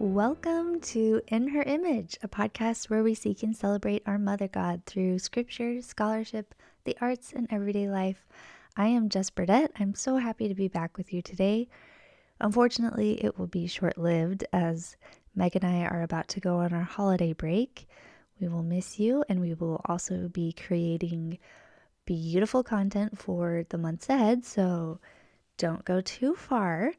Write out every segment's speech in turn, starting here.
Welcome to In Her Image, a podcast where we seek and celebrate our Mother God through scripture, scholarship, the arts, and everyday life. I am Jess Burdett. I'm so happy to be back with you today. Unfortunately, it will be short-lived as Meg and I are about to go on our holiday break. We will miss you, and we will also be creating beautiful content for the months ahead, so don't go too far.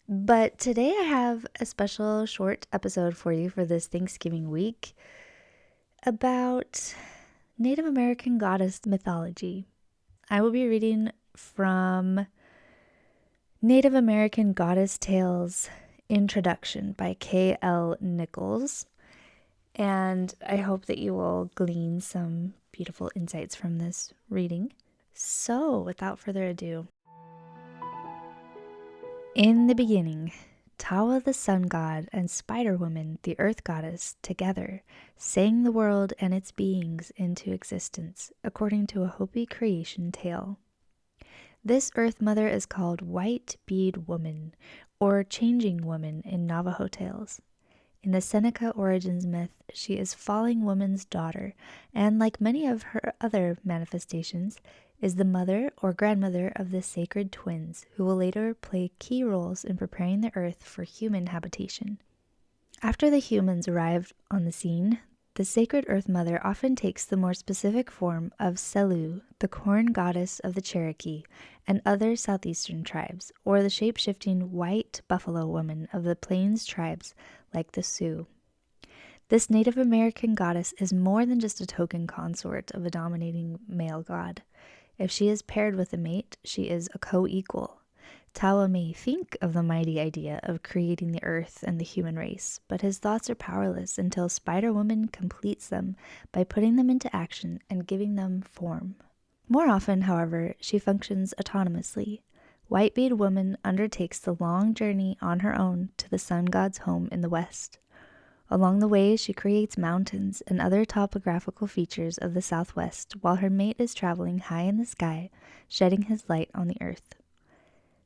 But today I have a special short episode for you for this Thanksgiving week about Native American goddess mythology. I will be reading from Native American Goddess Tales Introduction by K.L. Nichols, and I hope that you will glean some beautiful insights from this reading. So, without further ado, in the beginning, Tawa the sun god and Spider Woman, the earth goddess, together sang the world and its beings into existence, according to a Hopi creation tale. This earth mother is called White Bead Woman, or Changing Woman in Navajo tales. In the Seneca origins myth, she is Falling Woman's daughter, and like many of her other manifestations, is the mother or grandmother of the sacred twins, who will later play key roles in preparing the earth for human habitation. After the humans arrive on the scene, the sacred earth mother often takes the more specific form of Selu, the Corn Goddess of the Cherokee and other southeastern tribes, or the shape-shifting white buffalo woman of the plains tribes like the Sioux. This Native American goddess is more than just a token consort of a dominating male god. If she is paired with a mate, she is a co-equal. Tawa may think of the mighty idea of creating the earth and the human race, but his thoughts are powerless until Spider Woman completes them by putting them into action and giving them form. More often, however, she functions autonomously. White Bead Woman undertakes the long journey on her own to the sun god's home in the west. Along the way, she creates mountains and other topographical features of the southwest while her mate is traveling high in the sky, shedding his light on the earth.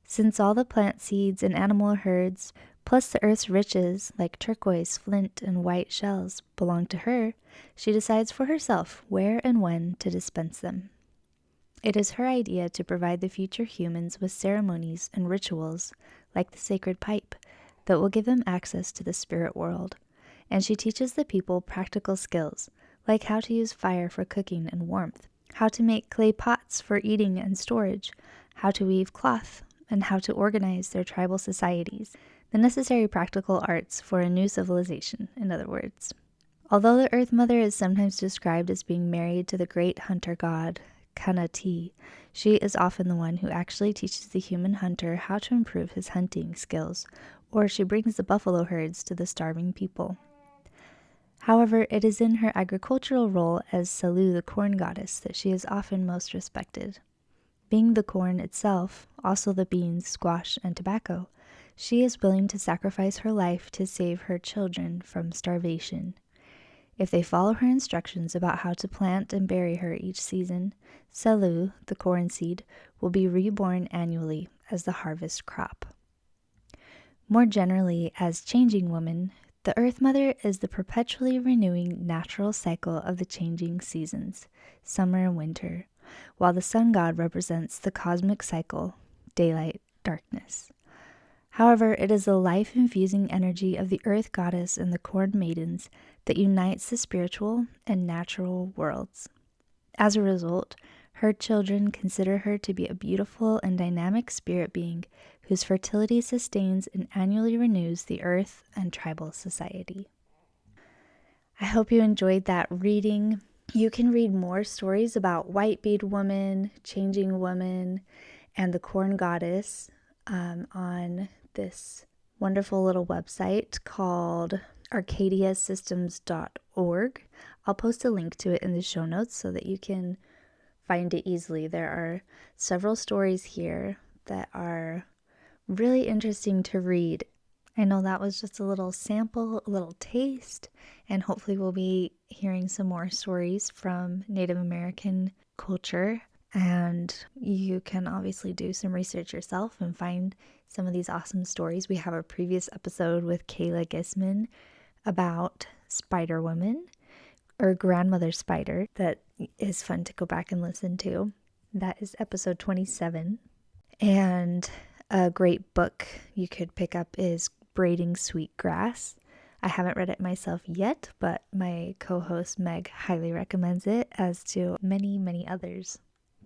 Since all the plant seeds and animal herds, plus the earth's riches like turquoise, flint, and white shells, belong to her, she decides for herself where and when to dispense them. It is her idea to provide the future humans with ceremonies and rituals, like the sacred pipe, that will give them access to the spirit world. And she teaches the people practical skills, like how to use fire for cooking and warmth, how to make clay pots for eating and storage, how to weave cloth, and how to organize their tribal societies, the necessary practical arts for a new civilization, in other words. Although the Earth Mother is sometimes described as being married to the great hunter god, Kanati, she is often the one who actually teaches the human hunter how to improve his hunting skills, or she brings the buffalo herds to the starving people. However, it is in her agricultural role as Selu the Corn Goddess that she is often most respected. Being the corn itself, also the beans, squash, and tobacco, she is willing to sacrifice her life to save her children from starvation. If they follow her instructions about how to plant and bury her each season, Selu, the corn seed, will be reborn annually as the harvest crop. More generally, as Changing Woman, the Earth Mother is the perpetually renewing natural cycle of the changing seasons, summer and winter, while the sun god represents the cosmic cycle, daylight, darkness. However, it is the life-infusing energy of the Earth Goddess and the Corn Maidens that unites the spiritual and natural worlds. As a result, her children consider her to be a beautiful and dynamic spirit being whose fertility sustains and annually renews the earth and tribal society. I hope you enjoyed that reading. You can read more stories about White Bead Woman, Changing Woman, and the Corn Goddess on this wonderful little website called arcadiasystems.org. I'll post a link to it in the show notes so that you can find it easily. There are several stories here that are really interesting to read. I know that was just a little sample, a little taste, and hopefully we'll be hearing some more stories from Native American culture And you can obviously do some research yourself and find some of these awesome stories. We have a previous episode with Kayla Gisman about Spider Woman, or Grandmother Spider, that is fun to go back and listen to. That is episode 27. And a great book you could pick up is Braiding Sweetgrass. I haven't read it myself yet, but my co-host Meg highly recommends it, as do many, many others.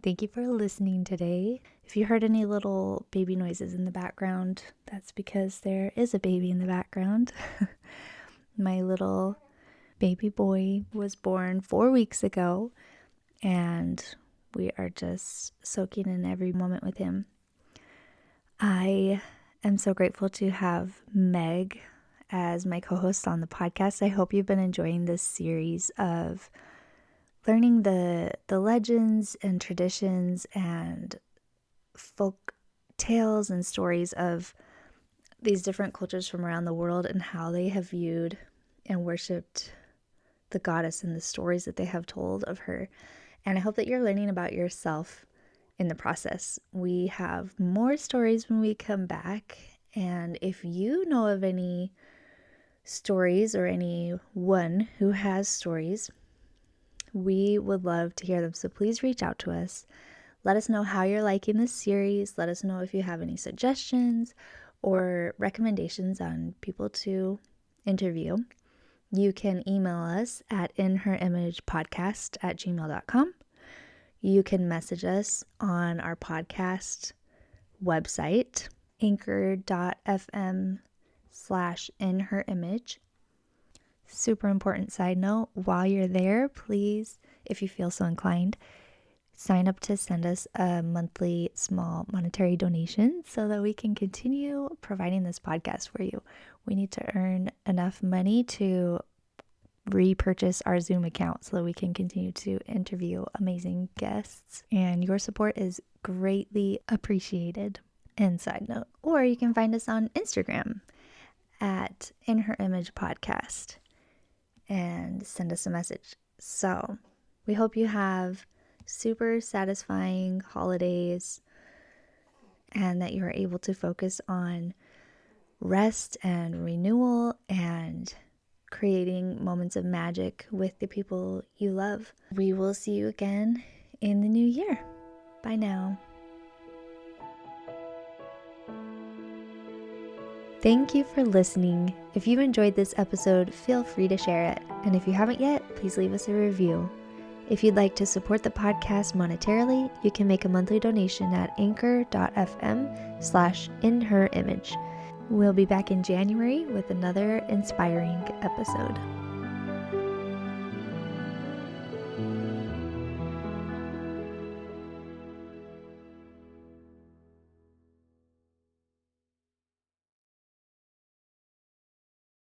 Thank you for listening today. If you heard any little baby noises in the background, that's because there is a baby in the background. My little baby boy was born 4 weeks ago, and we are just soaking in every moment with him. I am so grateful to have Meg as my co-host on the podcast. I hope you've been enjoying this series of learning the legends and traditions and folk tales and stories of these different cultures from around the world and how they have viewed and worshipped the goddess and the stories that they have told of her. And I hope that you're learning about yourself in the process. We have more stories when we come back. And if you know of any stories or anyone who has stories, we would love to hear them. So please reach out to us. Let us know how you're liking this series. Let us know if you have any suggestions or recommendations on people to interview. You can email us at inherimagepodcast@gmail.com. You can message us on our podcast website, anchor.fm/inherimage. Super important side note, while you're there, please, if you feel so inclined, sign up to send us a monthly small monetary donation so that we can continue providing this podcast for you. We need to earn enough money to repurchase our Zoom account so that we can continue to interview amazing guests, and your support is greatly appreciated. And side note, or you can find us on Instagram at In Her Image Podcast and send us a message. So we hope you have super satisfying holidays and that you are able to focus on rest and renewal and creating moments of magic with the people you love. We will see you again in the new year. Bye now. Thank you for listening. If you enjoyed this episode, feel free to share it. And if you haven't yet, please leave us a review. If you'd like to support the podcast monetarily, you can make a monthly donation at anchor.fm/inherimage. We'll be back in January with another inspiring episode.